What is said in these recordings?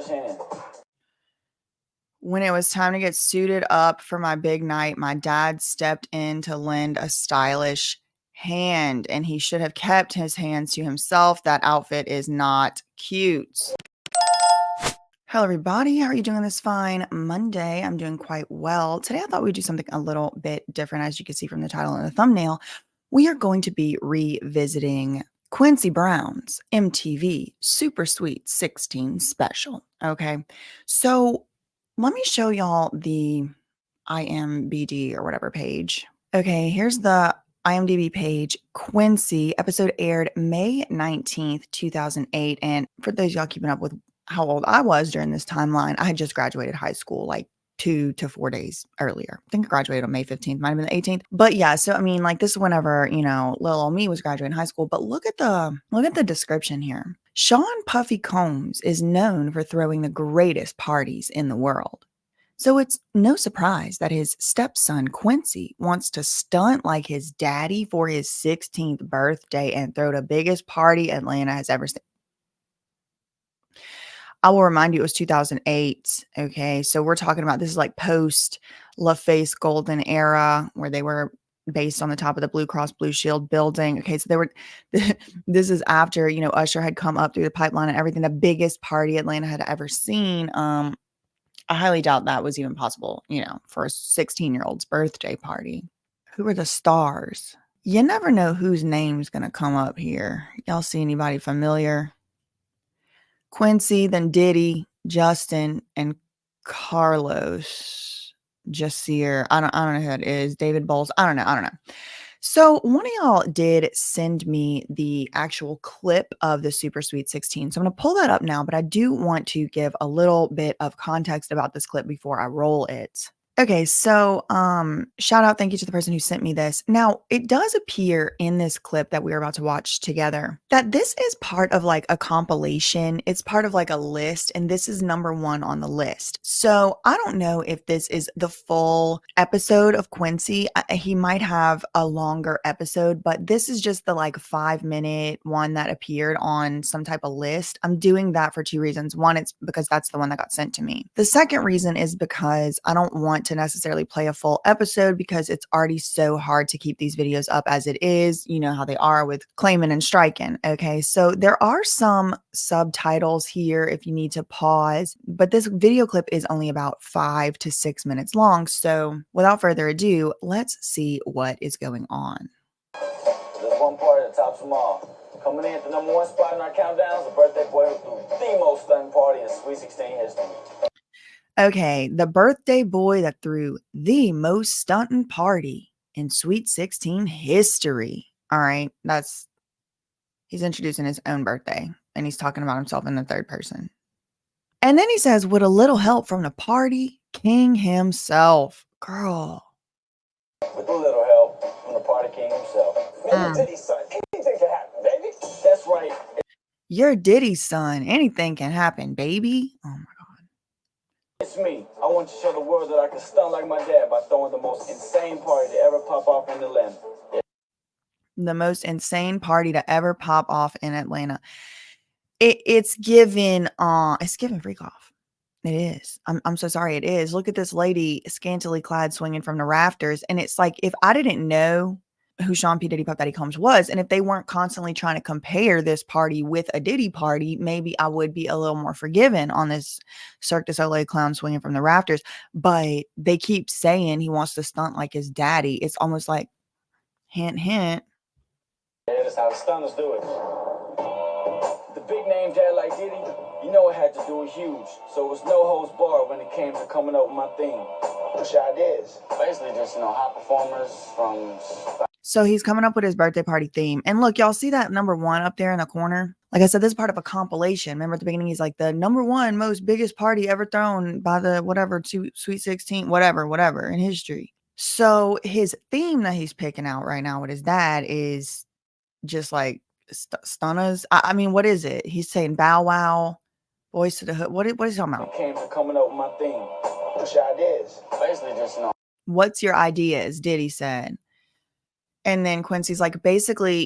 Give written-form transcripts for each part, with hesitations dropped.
his hand. When it was time to get suited up for my big night, my dad stepped in to lend a stylish hand, and he should have kept his hands to himself. That outfit is not cute. Hello, everybody. How are you doing this fine Monday? I'm doing quite well. Today, I thought we'd do something a little bit different. As you can see from the title and the thumbnail, we are going to be revisiting Quincy Brown's MTV Super Sweet 16 special. Okay, so let me show y'all the IMBD or whatever page. Okay, here's the IMDb page. Quincy episode aired May 19th, 2008. And for those y'all keeping up with how old I was during this timeline, I had just graduated high school like 2 to 4 days earlier. I think I graduated on May 15th, might have been the 18th. But yeah, so I mean, like this is whenever, little old me was graduating high school. But look at the description here. Sean Puffy Combs is known for throwing the greatest parties in the world. So it's no surprise that his stepson Quincy wants to stunt like his daddy for his 16th birthday and throw the biggest party Atlanta has ever seen. I will remind you, it was 2008. Okay, so we're talking about, this is like post LaFace Golden era, where they were based on the top of the Blue Cross Blue Shield building. Okay, so they were, this is after, Usher had come up through the pipeline and everything, the biggest party Atlanta had ever seen. I highly doubt that was even possible, for a 16-year-old's birthday party. Who are the stars? You never know whose name's going to come up here. Y'all see anybody familiar? Quincy, then Diddy, Justin, and Carlos Jasir. I don't know who that is. David Bowles. I don't know. So one of y'all did send me the actual clip of the Super Sweet 16. So I'm going to pull that up now, but I do want to give a little bit of context about this clip before I roll it. Okay, so shout out, thank you to the person who sent me this. Now, it does appear in this clip that we're about to watch together that this is part of like a compilation. It's part of like a list, and this is number 1 on the list. So I don't know if this is the full episode of Quincy. He might have a longer episode, but this is just the like 5-minute one that appeared on some type of list. I'm doing that for 2 reasons. One, it's because that's the one that got sent to me. The second reason is because I don't want to necessarily play a full episode because it's already so hard to keep these videos up as it is. You know how they are with claiming and striking. Okay, so there are some subtitles here if you need to pause, but this video clip is only about 5 to 6 minutes long. So without further ado, let's see what is going on. There's one party that tops them all. Coming in at the number 1 spot in our countdown is a birthday boy who threw the most stunning party in Sweet 16 history. Okay, the birthday boy that threw the most stunting party in Sweet 16 history. All right, he's introducing his own birthday, and he's talking about himself in the third person. And then he says, with a little help from the party king himself. Girl. With a little help from the party king himself. Man, Diddy Son, anything can happen, baby. That's right. You're Diddy's son. Anything can happen, baby. Oh my God. It's me. I want to show the world that I can stunt like my dad by throwing the most insane party to ever pop off in Atlanta. The most insane party to ever pop off in Atlanta. It's given freak off. It is. I'm so sorry. It is. Look at this lady scantily clad swinging from the rafters. And it's like, if I didn't know who Sean P. Diddy Puff Daddy Combs was, and if they weren't constantly trying to compare this party with a Diddy party, maybe I would be a little more forgiven on this Cirque du Soleil clown swinging from the rafters. But they keep saying he wants to stunt like his daddy. It's almost like, hint, hint. Yeah, that's how the stunners do it. The big name dad like Diddy, you know it had to do it huge. So it was no holds barred when it came to coming up with my theme. What's your ideas? Basically just, hot performers from... So he's coming up with his birthday party theme. And look, y'all see that number 1 up there in the corner? Like I said, this is part of a compilation. Remember at the beginning, he's like the number 1 most biggest party ever thrown by the whatever, Sweet 16, whatever in history. So his theme that he's picking out right now with his dad is just like stunners. I mean, what is it? He's saying Bow Wow, Boys to the Hood. What is he talking about? It came to coming up with my theme. What's your ideas? Basically just, What's your ideas? Diddy said. And then Quincy's like, basically,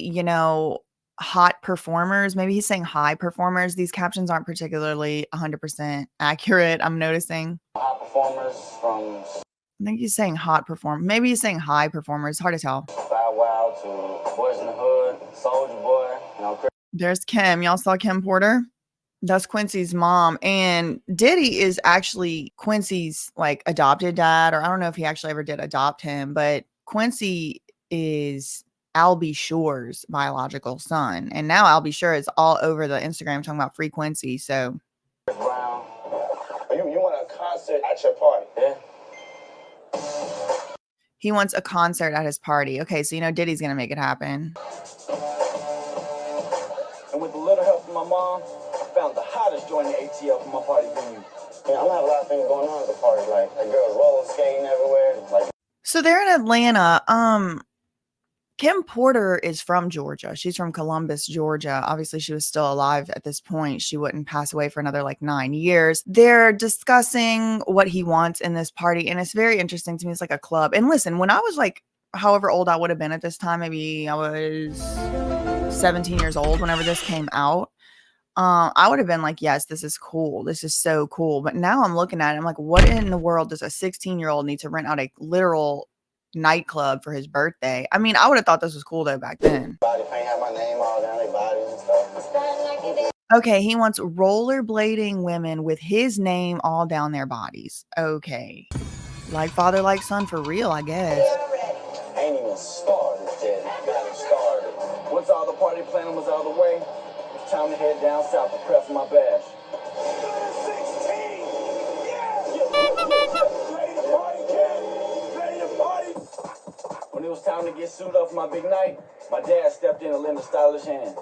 hot performers. Maybe he's saying high performers. These captions aren't particularly 100% accurate, I'm noticing. High performers from I think he's saying hot perform. Maybe he's saying high performers. Hard to tell. Bow Wow to Boys in the Hood, Soldier Boy, you know. There's Kim. Y'all saw Kim Porter? That's Quincy's mom. And Diddy is actually Quincy's like adopted dad, or I don't know if he actually ever did adopt him, but Quincy is Albie Shore's biological son. And now Albie Shore is all over the Instagram talking about free Quincy. So Brown. You want a concert at your party? Yeah. he wants a concert at his party. Okay, so you know Diddy's gonna make it happen. And with a little help from my mom, I found the hottest joint in ATL for my party venue. Yeah, I'm gonna have a lot of things going on at the party, like girls roller skating everywhere. Like, so they're in Atlanta. Kim Porter is from Georgia. She's from Columbus, Georgia. Obviously, she was still alive at this point. She wouldn't pass away for another like 9 years. They're discussing what he wants in this party, and it's very interesting to me. It's like a club. And listen, when I was like, however old I would have been at this time, maybe I was 17 years old whenever this came out, I would have been like, yes, this is cool. This is so cool. But now I'm looking at it, I'm like, what in the world does a 16-year-old need to rent out a literal nightclub for his birthday? I mean, I would have thought this was cool though back then. body paint have my name all down their bodies and stuff. Okay, he wants rollerblading women with his name all down their bodies. Okay. Like father, like son for real, I guess. Ain't even started yet. Got it started. Once all the party planning was out of the way, it was time to head down south to prep for my bash. 16! When it was time to get suited up for my big night, my dad stepped in and lent a stylish hand.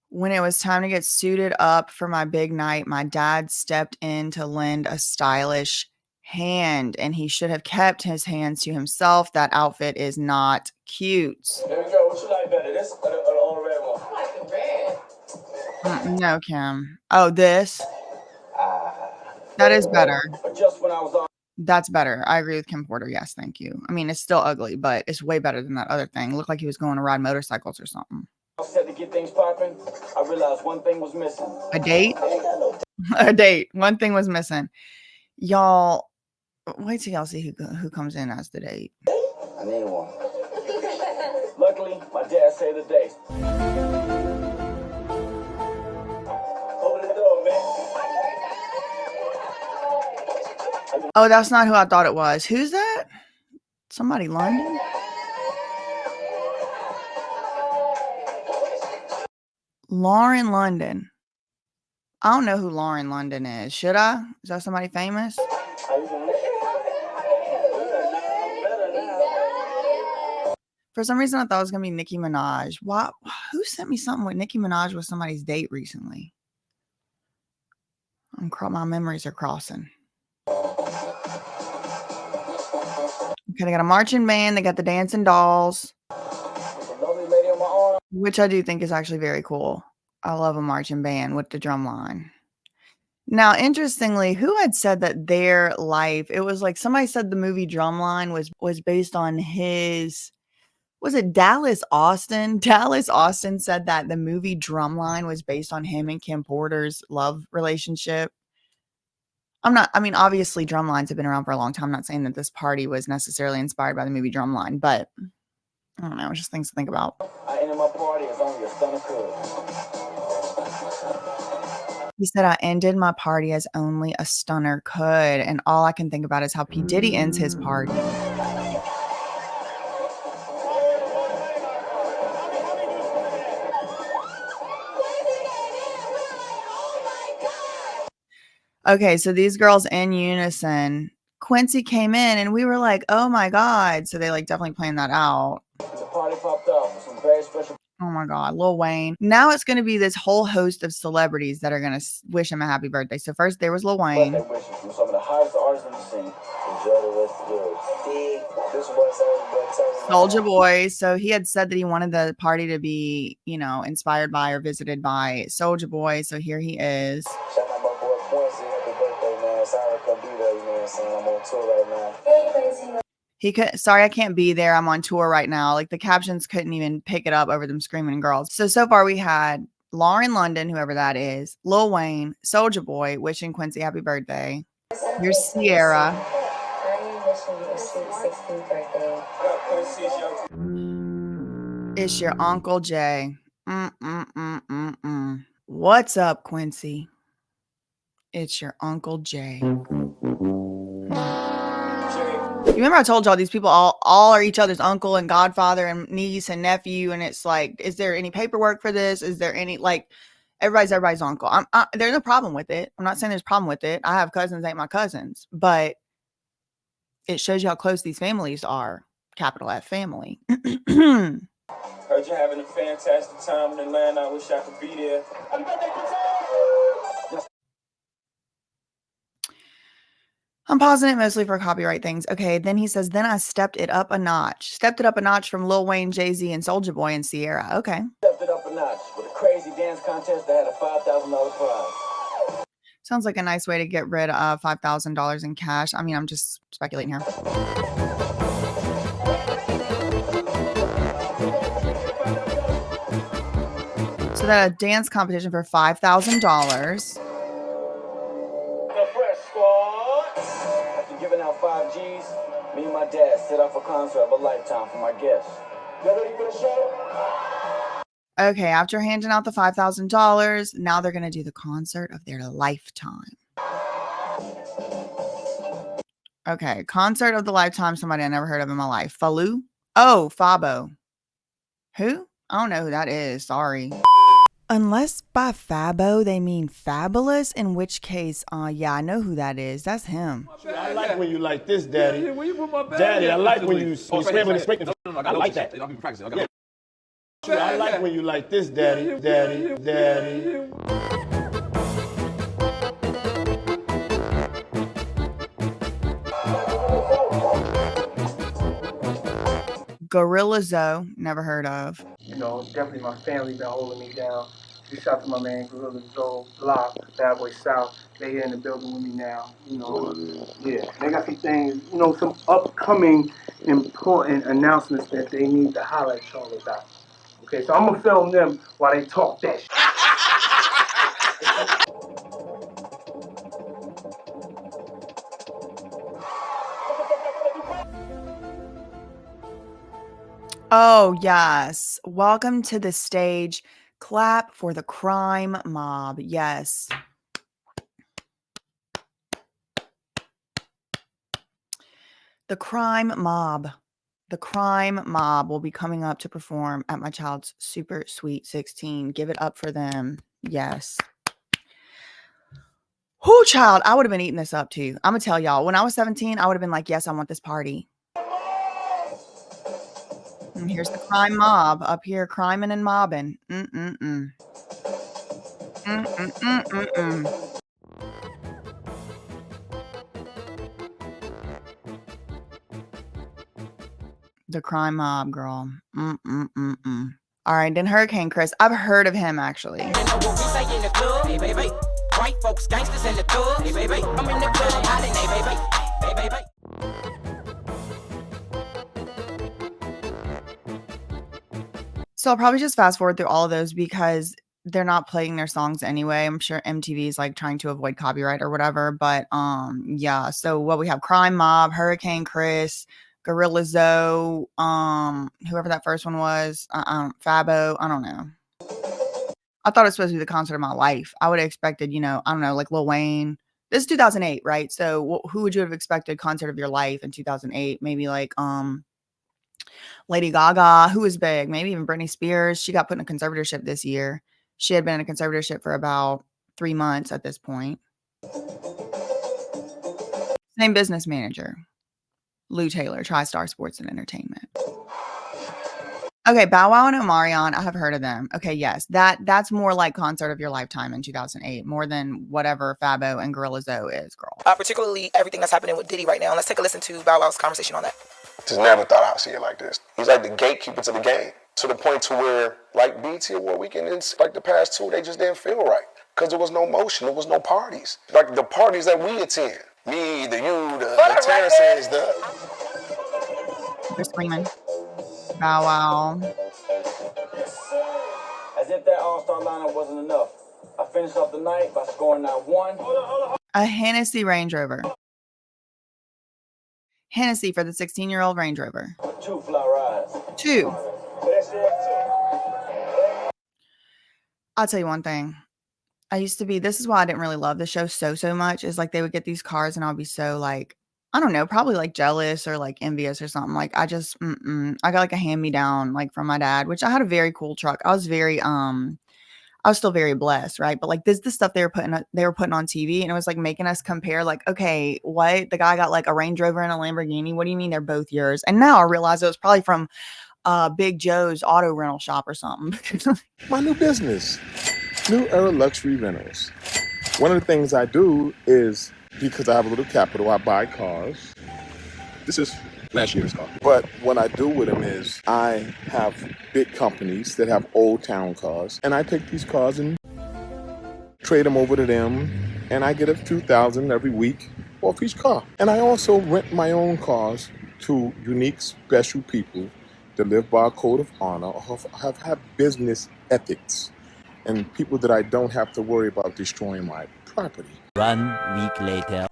When it was time to get suited up for my big night, my dad stepped in to lend a stylish hand, and he should have kept his hands to himself. That outfit is not cute. There we go. What you like better, this or the old red one? I like the red. No, Kim. Oh, this? That is better. But just when I was on. That's better. I agree with Kim Porter. Yes, thank you. I mean, it's still ugly, but it's way better than that other thing. It looked like he was going to ride motorcycles or something. I said to get things popping, I realized one thing was missing. A date? A date. One thing was missing. Y'all, wait till y'all see who comes in as the date. I need one. Luckily, my dad saved the day. Open the door, man. Oh, that's not who I thought it was. Who's that? Somebody London? Lauren London. I don't know who Lauren London is. Should I? Is that somebody famous? For some reason, I thought it was going to be Nicki Minaj. Why? Who sent me something with Nicki Minaj with somebody's date recently? My memories are crossing. Okay, they got a marching band. They got the dancing dolls, which I do think is actually very cool. I love a marching band with the drum line. Now, interestingly, who had said that their life, it was like somebody said the movie Drumline was based on his, was it Dallas Austin? Dallas Austin said that the movie Drumline was based on him and Kim Porter's love relationship. Obviously drumlines have been around for a long time. I'm not saying that this party was necessarily inspired by the movie Drumline, but I don't know, it's just things to think about. I ended my party as only a stunner could. He said, I ended my party as only a stunner could. And all I can think about is how P. Diddy ends his party. Okay, so these girls in unison. Quincy came in and we were like, oh my God. So they like definitely planned that out. The party popped off with some very special. Oh my God, Lil Wayne. Now it's going to be this whole host of celebrities that are going to wish him a happy birthday. So first there was Lil Wayne. Birthday wishes from some of the hottest artists in the scene. Enjoy the rest of the Soulja Boy. So he had said that he wanted the party to be, inspired by or visited by Soulja Boy. So here he is. Shout out my boy Quincy. Happy birthday, man. Sorry I couldn't be there, you know what I'm saying? I'm on tour right now. He could, sorry, I can't be there. I'm on tour right now. Like the captions couldn't even pick it up over them screaming girls. So far we had Lauren London, whoever that is, Lil Wayne, Soulja Boy, wishing Quincy happy birthday. Here's Sierra. It's your Uncle Jay. What's up, Quincy? It's your Uncle Jay. You remember I told y'all these people all are each other's uncle and godfather and niece and nephew, and it's like, is there any paperwork for this? Is there any, like, everybody's uncle? There's no problem with it. I'm not saying there's a problem with it. I have cousins, ain't my cousins, but it shows you how close these families are. Capital F family. Heard you having a fantastic time in Atlanta. I wish I could be there. I'm pausing it mostly for copyright things. Okay, then he says, then I stepped it up a notch. Stepped it up a notch from Lil Wayne, Jay-Z, and Soulja Boy and Sierra. Okay. Stepped it up a notch with a crazy dance contest that had a $5,000 prize. Sounds like a nice way to get rid of $5,000 in cash. I mean, I'm just speculating here. So that a dance competition for $5,000. After giving out 5 G's, me and my dad set up a concert of a lifetime for my guests. You ready for the show? Okay, after handing out the $5,000, now they're going to do the concert of their lifetime. Okay, concert of the lifetime, somebody I never heard of in my life. Falu? Oh, Fabo. Who? I don't know who that is, sorry. Unless by Fabo they mean fabulous, in which case, yeah, I know who that is. That's him. I like when you like this, Daddy. Daddy, I like when you scrambling and scraping. I like that. I like when you like this, Daddy. Daddy. Gorilla Zoe, never heard of. You know, definitely my family been holding me down. Just shout to my man Gorilla Zoe, Block, Bad Boy South. They here in the building with me now. You know, yeah, they got some things, you know, some upcoming important announcements that they need to highlight y'all about. Okay, so I'm gonna film them while they talk that shit. Oh, yes. Welcome to the stage. Clap for the crime mob. Yes. The crime mob. The crime mob will be coming up to perform at my child's Super Sweet 16. Give it up for them. Yes. Whoo, child. I would have been eating this up too. I'm going to tell y'all. When I was 17, I would have been like, yes, I want this party. And here's the crime mob up here, criming and mobbing. The crime mob, girl. All right, then Hurricane Chris. I've heard of him actually. White folks, gangsters in the club. I'm in the club, hiding, So I'll probably just fast forward through all of those because they're not playing their songs anyway. I'm sure MTV is like trying to avoid copyright or whatever. But yeah. So what we have: Crime Mob, Hurricane Chris, Gorilla Zoe, whoever that first one was, Fabo. I don't know. I thought it was supposed to be the concert of my life. I would have expected, you know, I don't know, like Lil Wayne. This is 2008, right? So who would you have expected concert of your life in 2008? Maybe like Lady Gaga, who was big, maybe even Britney Spears. She got put in a conservatorship this year. She had been in a conservatorship for about 3 months at this point. Same business manager, Lou Taylor, TriStar Sports and Entertainment. Okay, Bow Wow and Omarion, I have heard of them. Okay, yes, that's more like concert of your lifetime in 2008, more than whatever Fabo and Gorilla Zoe is, girl. Particularly everything that's happening with Diddy right now. Let's take a listen to Bow Wow's conversation on that. Just never thought I'd see it like this. He's like the gatekeeper to the game, to the point to where, like BT Award Weekend, it's like the past two, they just didn't feel right. Because there was no motion, there was no parties. Like the parties that we attend, me, the you, the Terrences, They're screaming. Bow Wow. As if that all-star lineup wasn't enough, I finished off the night by scoring not one. A Hennessy Range Rover. Hennessy for the 16-year-old Range Rover. 2 fly rides. 2. I'll tell you one thing. This is why I didn't really love the show so much, is like they would get these cars and I'll be so like, I don't know, probably like jealous or like envious or something. Like I just, I got like a hand-me-down like from my dad, which I had a very cool truck. I was still very blessed, right? But like this the stuff they were putting on TV, and it was like making us compare like, okay, what? The guy got like a Range Rover and a Lamborghini. What do you mean they're both yours? And now I realize it was probably from Big Joe's auto rental shop or something. My new business, New Era Luxury Rentals. One of the things I do is, because I have a little capital, I buy cars. This is last year's car. But what I do with them is I have big companies that have old town cars, and I take these cars and trade them over to them, and I get a few thousand every week off each car. And I also rent my own cars to unique, special people that live by a code of honor or have business ethics, and people that I don't have to worry about destroying my property. 1 week later.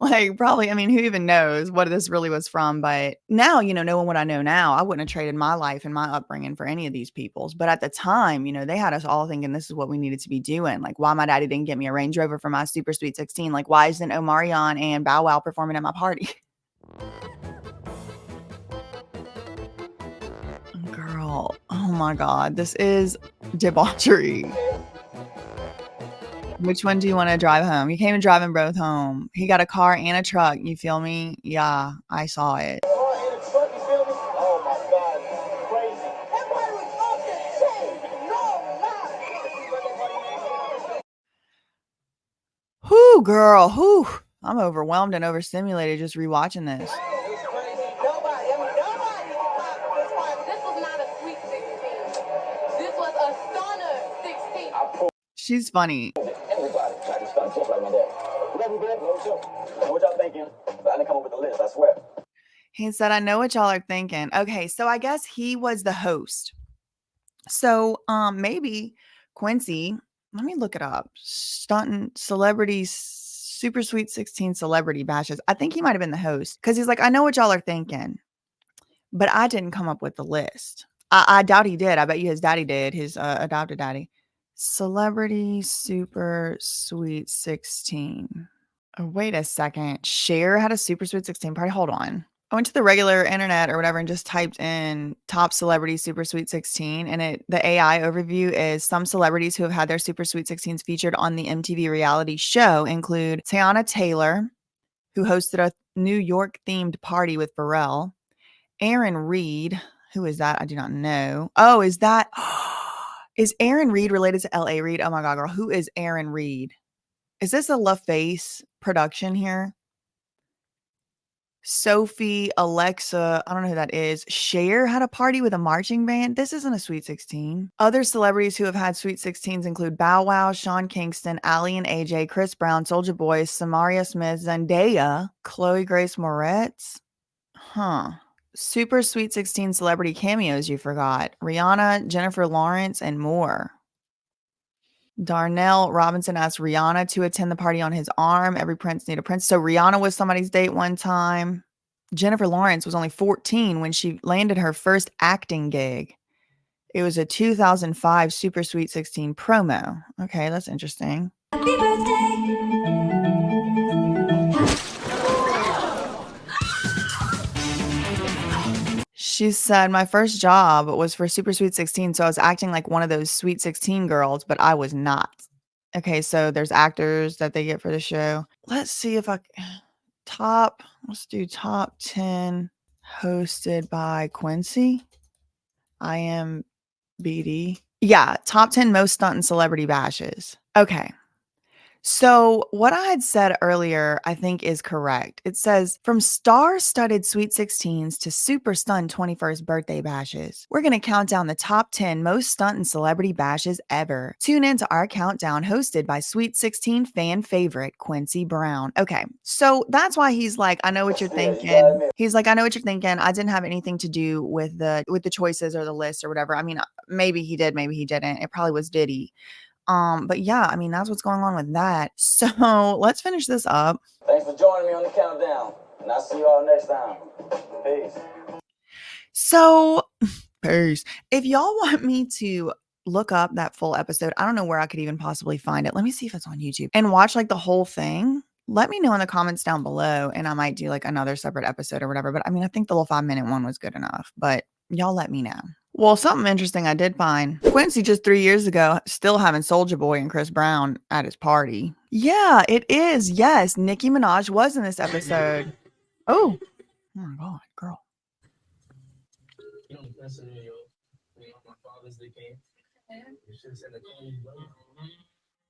Like, probably, I mean, who even knows what this really was from? But now, knowing what I know now, I wouldn't have traded my life and my upbringing for any of these people's. But at the time, they had us all thinking this is what we needed to be doing. Like, why my daddy didn't get me a Range Rover for my Super Sweet 16? Like, why isn't Omarion and Bow Wow performing at my party? Girl, oh my God, this is debauchery. Which one do you want to drive home? You can't even drive them both home. He got a car and a truck. You feel me? Yeah, I saw it. Car and a truck, you feel me? Oh my God, crazy. Everybody was off the chain. No lie. Whoo, girl. Whoo. I'm overwhelmed and overstimulated just rewatching this. She's funny. Everybody tried to stunt just like my dad. Love you, man. Love you too. I know what y'all thinking, but I didn't come up with a list, I swear. He said, I know what y'all are thinking. Okay, so I guess he was the host. So maybe Quincy, let me look it up. Stunting celebrities, Super Sweet 16 celebrity bashes. I think he might have been the host, because he's like, I know what y'all are thinking, but I didn't come up with the list. I doubt he did. I bet you his daddy did, his adopted daddy. Celebrity Super Sweet 16. Oh, wait a second. Cher had a Super Sweet 16 party. Hold on. I went to the regular internet or whatever and just typed in top celebrity Super Sweet 16. And the AI overview is some celebrities who have had their Super Sweet 16s featured on the MTV reality show include Tiana Taylor, who hosted a New York themed party with Pharrell. Aaron Reed. Who is that? I do not know. Oh, is that... Is Aaron Reed related to L.A. Reid? Oh my God, girl. Who is Aaron Reed? Is this a LaFace production here? Sophie, Alexa, I don't know who that is. Cher had a party with a marching band. This isn't a Sweet 16. Other celebrities who have had Sweet 16s include Bow Wow, Sean Kingston, Ali and AJ, Chris Brown, Soulja Boy, Samaria Smith, Zendaya, Chloe Grace Moretz. Huh. Super Sweet 16 celebrity cameos you forgot. Rihanna, Jennifer Lawrence, and more. Darnell Robinson asked Rihanna to attend the party on his arm. Every prince need a prince. So Rihanna was somebody's date one time. Jennifer Lawrence was only 14 when she landed her first acting gig. It was a 2005 Super Sweet 16 promo. Okay, that's interesting. Happy birthday. She said, my first job was for Super Sweet 16, so I was acting like one of those Sweet 16 girls, but I was not. Okay, so there's actors that they get for the show. Let's see if let's do top 10 hosted by Quincy. IMBD. Yeah, top 10 most stunting celebrity bashes. Okay. So, what I had said earlier, I think is correct. It says, from star-studded Sweet 16s to super stunned 21st birthday bashes, we're going to count down the top 10 most stunt and celebrity bashes ever. Tune in to our countdown hosted by Sweet 16 fan favorite Quincy Brown. Okay, so that's why he's like, I know what you're thinking. He's like, I know what you're thinking. I didn't have anything to do with the choices or the list or whatever. I mean, maybe he did, maybe he didn't. It probably was Diddy. But yeah, I mean, that's what's going on with that. So let's finish this up. Thanks for joining me on the countdown, and I'll see you all next time. Peace. So, peace. If y'all want me to look up that full episode, I don't know where I could even possibly find it. Let me see if it's on YouTube and watch like the whole thing. Let me know in the comments down below, and I might do like another separate episode or whatever. But I mean, I think the little 5-minute one was good enough, but y'all let me know. Well, something interesting I did find. Quincy just 3 years ago, still having Soulja Boy and Chris Brown at his party. Yeah, it is. Yes, Nicki Minaj was in this episode. Oh my God, girl.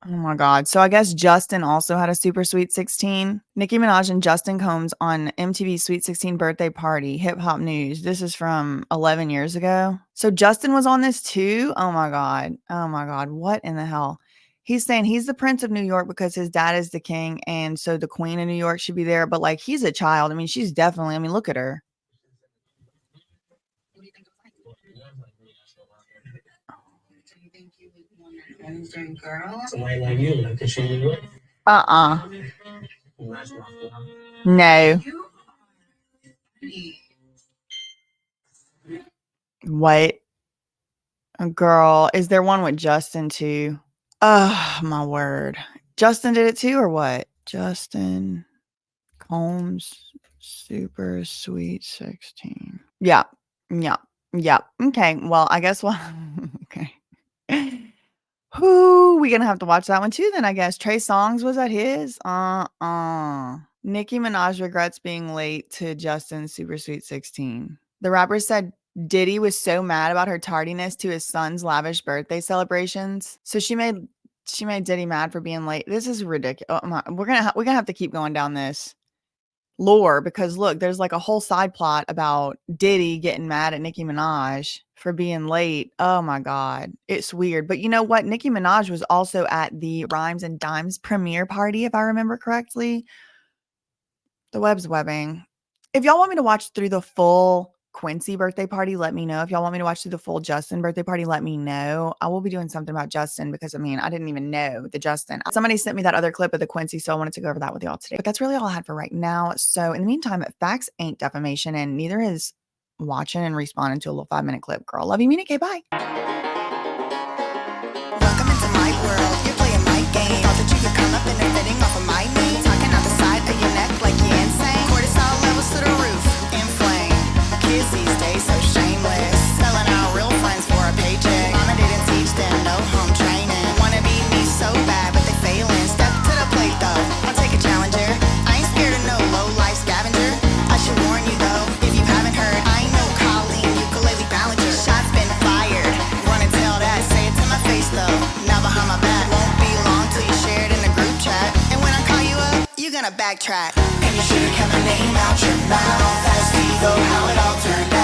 Oh my God. So I guess Justin also had a super Sweet 16. Nicki Minaj and Justin Combs on MTV's Sweet 16 birthday party, Hip Hop News. This is from 11 years ago. So Justin was on this too. Oh my God. Oh my God. What in the hell? He's saying he's the Prince of New York because his dad is the king. And so the Queen of New York should be there. But like, he's a child. I mean, she's definitely, I mean, look at her. Somebody like you, like the you. No. What? Girl, is there one with Justin too? Oh, my word. Justin did it too, or what? Justin Combs, super Sweet 16. Yeah. Okay. Well, I guess okay. Who we gonna have to watch that one too then, I guess. Trey Songz was at his. Nicki Minaj regrets being late to Justin's super Sweet 16. The rapper said Diddy was so mad about her tardiness to his son's lavish birthday celebrations. So she made Diddy mad for being late. This is ridiculous. We're gonna have to keep going down this lore because look, there's like a whole side plot about Diddy getting mad at Nicki Minaj for being late. Oh my God. It's weird. But you know what? Nicki Minaj was also at the Rhymes and Dimes premiere party, if I remember correctly. The web's webbing. If y'all want me to watch through the full Quincy birthday party, let me know. If y'all want me to watch through the full Justin birthday party, let me know. I will be doing something about Justin because, I mean, I didn't even know the Justin. Somebody sent me that other clip of the Quincy, so I wanted to go over that with y'all today. But that's really all I had for right now. So in the meantime, facts ain't defamation, and neither is watching and responding to a little 5-minute clip. Girl, love you, mean it. Okay, bye. Welcome into my world. You're playing my game. Thought that you could come up and they're fitting off of my knee. Talking out the side of your neck like you're insane. Cortisol levels to the roof. Inflame. Kids these days so shameless. Selling out real friends for a paycheck. Mama didn't teach them no home training. Wanna be me so bad, but they failing. Step to the plate though. I'll take a challenger. I ain't scared of no low life scavenger. I should warn you though, if you haven't heard, I ain't no Colleen ukulele ballager. Shots been fired. Wanna tell that? Say it to my face though. Now behind my back. Won't be long till you share it in the group chat. And when I call you up, you're gonna backtrack. And you should've kept my name out your mouth. That's though how it all turned out.